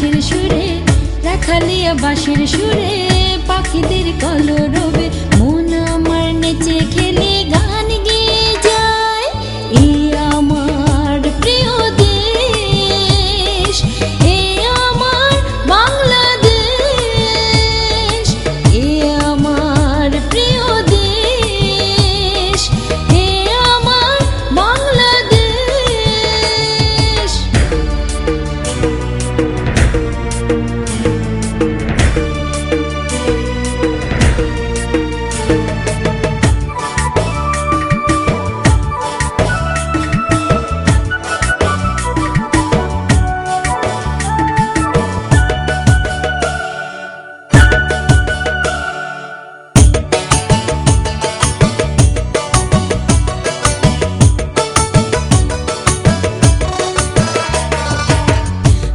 বাঁশির সুরে, রাখালিয়া বাঁশির সুরে, পাখিদের কলরবে মন আমার নেচে খেলে গান গেয়ে যায়। এই আমার প্রিয় দেশ, এই আমার বাংলাদেশ, এই আমার প্রিয় দেশ, এই আমার বাংলাদেশ।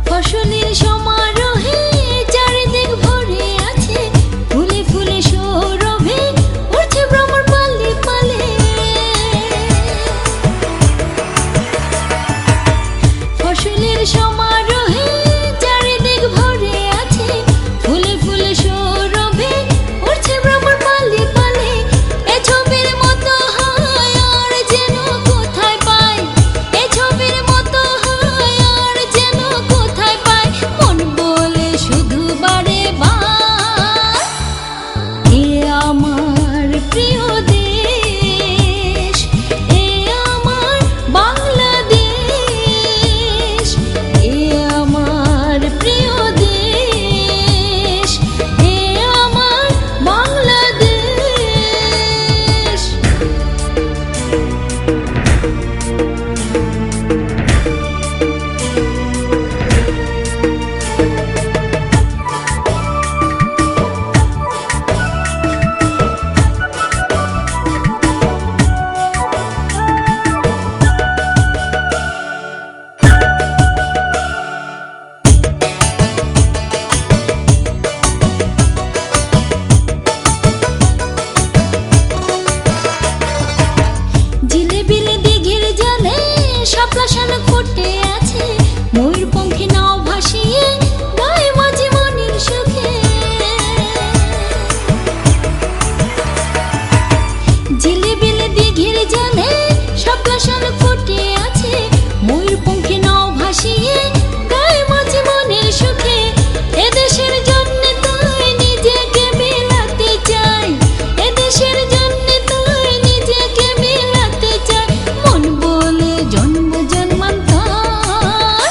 ফসলের সমারোহে চারিদিক ভরে আছে, ফুলে ফুলে সৌরভে উড়ছে ভ্রমর পালে পালে। ফসলের সমারোহে চারিদিক ভরে আছে, ফুলে ফুলে সৌরভে উড়ছে ভ্রমর পালে পালে। এ ছবির মতো হয় আর যেন কোথায় পাই, এ ছবির মতো হয় আর যেন কোথায় পাই, মন বলে শুধু বারে বার। এ আমার প্রিয় দেশ, এ আমার বাংলাদেশ, এ আমার প্রিয় দেশ, এ আমার বাংলাদেশ। জিলেবিলে দিঘির জলে শাপলা শালক ফুটে আছে, ময়ূরপঙ্খী নাও ভাসিয়ে গায়ে মাঝি মনের সুখে। জিলেবিলে দিঘির জলে শাপলা শালক ফুটে আছে, ময়ূরপঙ্খী নাও ভাসিয়ে গায়ে মাঝি মনের সুখে। এদেশের জন্য তাই নিজেকে বিলাতে চাই, এদেশের জন্য তাই নিজেকে বিলাতে চাই, মন বলে জন্ম জন্মান্তর।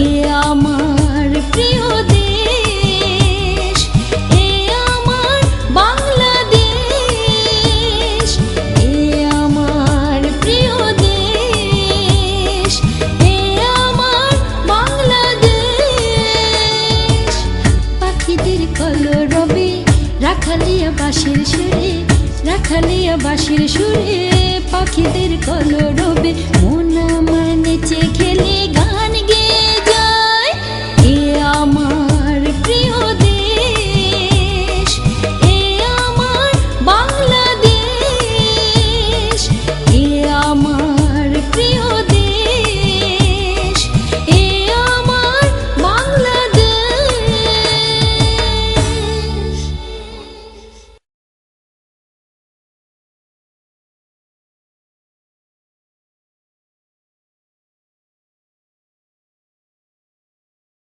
এ আমার প্রিয় দেশ, এ আমার বাংলাদেশ, এ আমার প্রিয় দেশ, এ আমার বাংলাদেশ। পাখিদের কলরবে রাখালিয়া বাঁশির সুরে, রাখালিয়া বাঁশির সুরে, পাখিদের কলরবে মন আমার নেচে খেলে